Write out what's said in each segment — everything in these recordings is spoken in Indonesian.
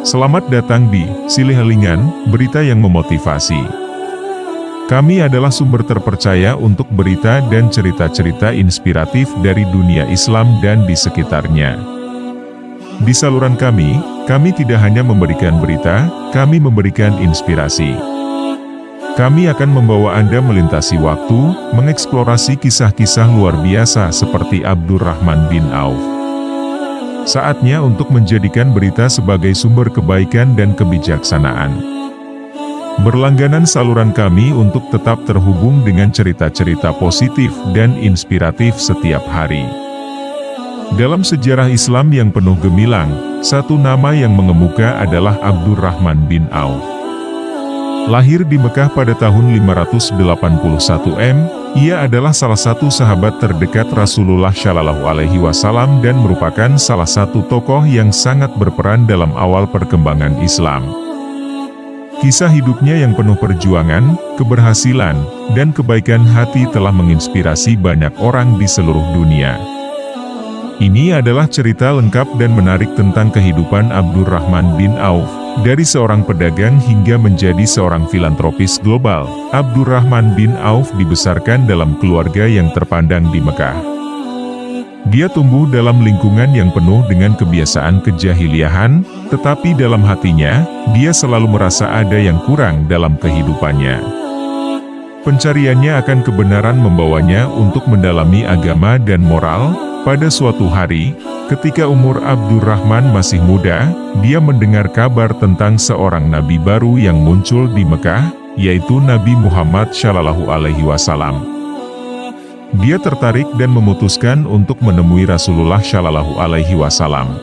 Selamat datang di Silihelingan, berita yang memotivasi. Kami adalah sumber terpercaya untuk berita dan cerita-cerita inspiratif dari dunia Islam dan di sekitarnya. Di saluran kami tidak hanya memberikan berita, kami memberikan inspirasi. Kami akan membawa Anda melintasi waktu, mengeksplorasi kisah-kisah luar biasa seperti Abdurrahman bin Auf. Saatnya untuk menjadikan berita sebagai sumber kebaikan dan kebijaksanaan. Berlangganan saluran kami untuk tetap terhubung dengan cerita-cerita positif dan inspiratif setiap hari. Dalam sejarah Islam yang penuh gemilang, satu nama yang mengemuka adalah Abdurrahman bin Auf. Lahir di Mekah pada tahun 581 M, ia adalah salah satu sahabat terdekat Rasulullah Shallallahu Alaihi Wasallam dan merupakan salah satu tokoh yang sangat berperan dalam awal perkembangan Islam. Kisah hidupnya yang penuh perjuangan, keberhasilan, dan kebaikan hati telah menginspirasi banyak orang di seluruh dunia. Ini adalah cerita lengkap dan menarik tentang kehidupan Abdurrahman bin Auf, dari seorang pedagang hingga menjadi seorang filantropis global. Abdurrahman bin Auf dibesarkan dalam keluarga yang terpandang di Mekah. Dia tumbuh dalam lingkungan yang penuh dengan kebiasaan kejahiliahan, tetapi dalam hatinya, dia selalu merasa ada yang kurang dalam kehidupannya. Pencariannya akan kebenaran membawanya untuk mendalami agama dan moral. Pada suatu hari, ketika umur Abdurrahman masih muda, dia mendengar kabar tentang seorang nabi baru yang muncul di Mekah, yaitu Nabi Muhammad Shallallahu Alaihi Wasallam. Dia tertarik dan memutuskan untuk menemui Rasulullah Shallallahu Alaihi Wasallam.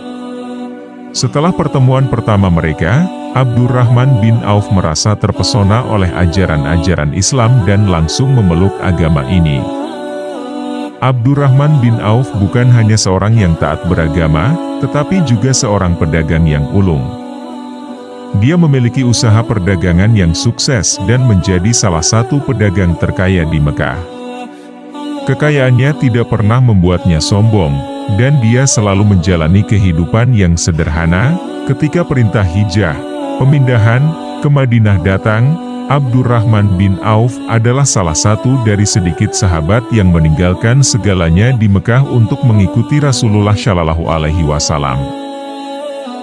Setelah pertemuan pertama mereka, Abdurrahman bin Auf merasa terpesona oleh ajaran-ajaran Islam dan langsung memeluk agama ini. Abdurrahman bin Auf bukan hanya seorang yang taat beragama, tetapi juga seorang pedagang yang ulung. Dia memiliki usaha perdagangan yang sukses dan menjadi salah satu pedagang terkaya di Mekah. Kekayaannya tidak pernah membuatnya sombong, dan dia selalu menjalani kehidupan yang sederhana. Ketika perintah hijrah, pemindahan, ke Madinah datang, Abdurrahman bin Auf adalah salah satu dari sedikit sahabat yang meninggalkan segalanya di Mekah untuk mengikuti Rasulullah Shallallahu Alaihi Wasallam.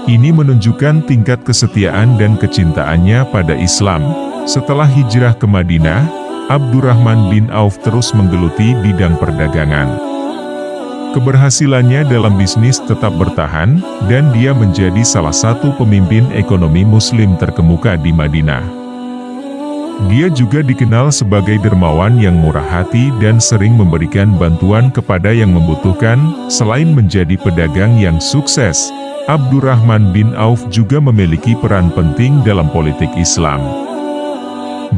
Ini menunjukkan tingkat kesetiaan dan kecintaannya pada Islam. Setelah hijrah ke Madinah, Abdurrahman bin Auf terus menggeluti bidang perdagangan. Keberhasilannya dalam bisnis tetap bertahan, dan dia menjadi salah satu pemimpin ekonomi Muslim terkemuka di Madinah. Dia juga dikenal sebagai dermawan yang murah hati dan sering memberikan bantuan kepada yang membutuhkan. Selain menjadi pedagang yang sukses, Abdurrahman bin Auf juga memiliki peran penting dalam politik Islam.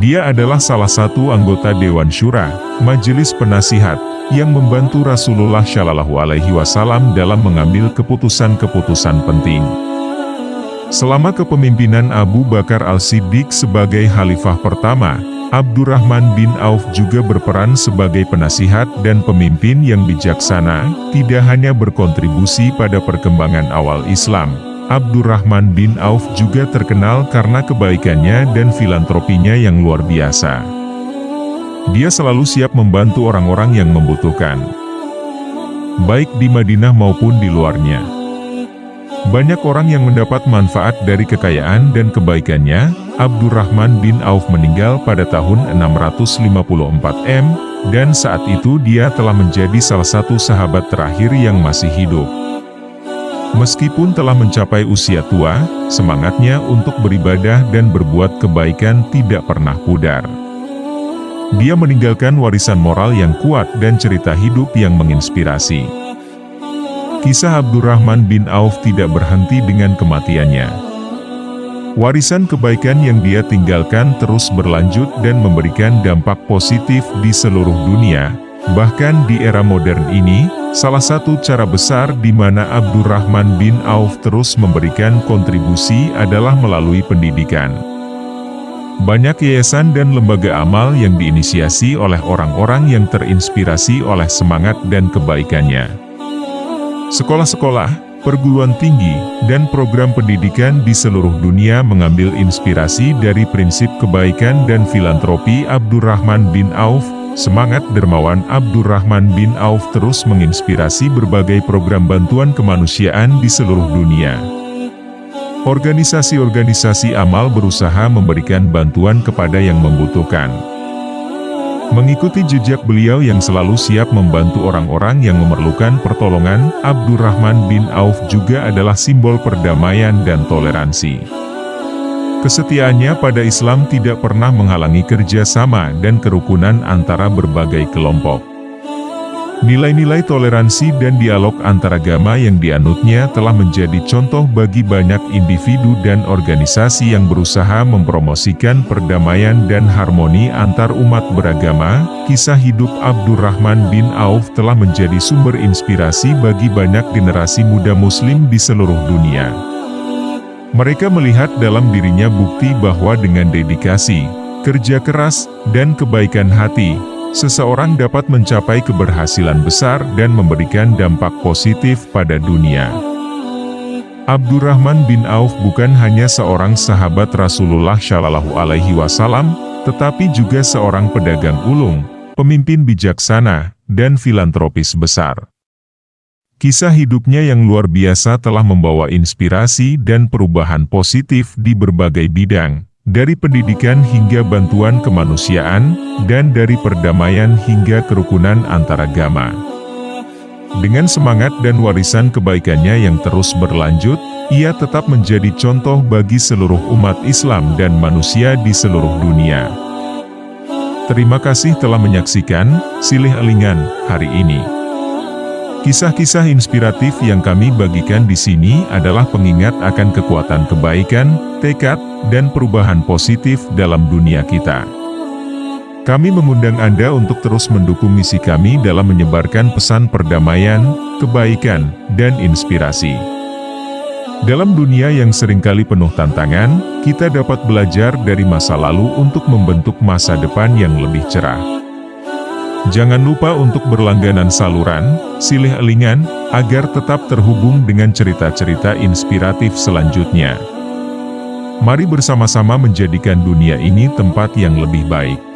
Dia adalah salah satu anggota Dewan Syura, Majelis Penasihat, yang membantu Rasulullah Shallallahu Alaihi Wasallam dalam mengambil keputusan-keputusan penting. Selama kepemimpinan Abu Bakar Al-Siddiq sebagai khalifah pertama, Abdurrahman bin Auf juga berperan sebagai penasihat dan pemimpin yang bijaksana, tidak hanya berkontribusi pada perkembangan awal Islam. Abdurrahman bin Auf juga terkenal karena kebaikannya dan filantropinya yang luar biasa. Dia selalu siap membantu orang-orang yang membutuhkan, baik di Madinah maupun di luarnya. Banyak orang yang mendapat manfaat dari kekayaan dan kebaikannya. Abdurrahman bin Auf meninggal pada tahun 654 M, dan saat itu dia telah menjadi salah satu sahabat terakhir yang masih hidup. Meskipun telah mencapai usia tua, semangatnya untuk beribadah dan berbuat kebaikan tidak pernah pudar. Dia meninggalkan warisan moral yang kuat dan cerita hidup yang menginspirasi. Kisah Abdurrahman bin Auf tidak berhenti dengan kematiannya. Warisan kebaikan yang dia tinggalkan terus berlanjut dan memberikan dampak positif di seluruh dunia. Bahkan di era modern ini, salah satu cara besar di mana Abdurrahman bin Auf terus memberikan kontribusi adalah melalui pendidikan. Banyak yayasan dan lembaga amal yang diinisiasi oleh orang-orang yang terinspirasi oleh semangat dan kebaikannya. Sekolah-sekolah, perguruan tinggi, dan program pendidikan di seluruh dunia mengambil inspirasi dari prinsip kebaikan dan filantropi Abdurrahman bin Auf. Semangat dermawan Abdurrahman bin Auf terus menginspirasi berbagai program bantuan kemanusiaan di seluruh dunia. Organisasi-organisasi amal berusaha memberikan bantuan kepada yang membutuhkan. Mengikuti jejak beliau yang selalu siap membantu orang-orang yang memerlukan pertolongan, Abdurrahman bin Auf juga adalah simbol perdamaian dan toleransi. Kesetiaannya pada Islam tidak pernah menghalangi kerjasama dan kerukunan antara berbagai kelompok. Nilai-nilai toleransi dan dialog antaragama yang dianutnya telah menjadi contoh bagi banyak individu dan organisasi yang berusaha mempromosikan perdamaian dan harmoni antar umat beragama. Kisah hidup Abdurrahman bin Auf telah menjadi sumber inspirasi bagi banyak generasi muda Muslim di seluruh dunia. Mereka melihat dalam dirinya bukti bahwa dengan dedikasi, kerja keras, dan kebaikan hati, seseorang dapat mencapai keberhasilan besar dan memberikan dampak positif pada dunia. Abdurrahman bin Auf bukan hanya seorang sahabat Rasulullah Shallallahu Alaihi Wasallam, tetapi juga seorang pedagang ulung, pemimpin bijaksana, dan filantropis besar. Kisah hidupnya yang luar biasa telah membawa inspirasi dan perubahan positif di berbagai bidang, dari pendidikan hingga bantuan kemanusiaan, dan dari perdamaian hingga kerukunan antaragama. Dengan semangat dan warisan kebaikannya yang terus berlanjut, ia tetap menjadi contoh bagi seluruh umat Islam dan manusia di seluruh dunia. Terima kasih telah menyaksikan Silih Elingan hari ini. Kisah-kisah inspiratif yang kami bagikan di sini adalah pengingat akan kekuatan kebaikan, tekad, dan perubahan positif dalam dunia kita. Kami mengundang Anda untuk terus mendukung misi kami dalam menyebarkan pesan perdamaian, kebaikan, dan inspirasi. Dalam dunia yang seringkali penuh tantangan, kita dapat belajar dari masa lalu untuk membentuk masa depan yang lebih cerah. Jangan lupa untuk berlangganan saluran Silih Elingan, agar tetap terhubung dengan cerita-cerita inspiratif selanjutnya. Mari bersama-sama menjadikan dunia ini tempat yang lebih baik.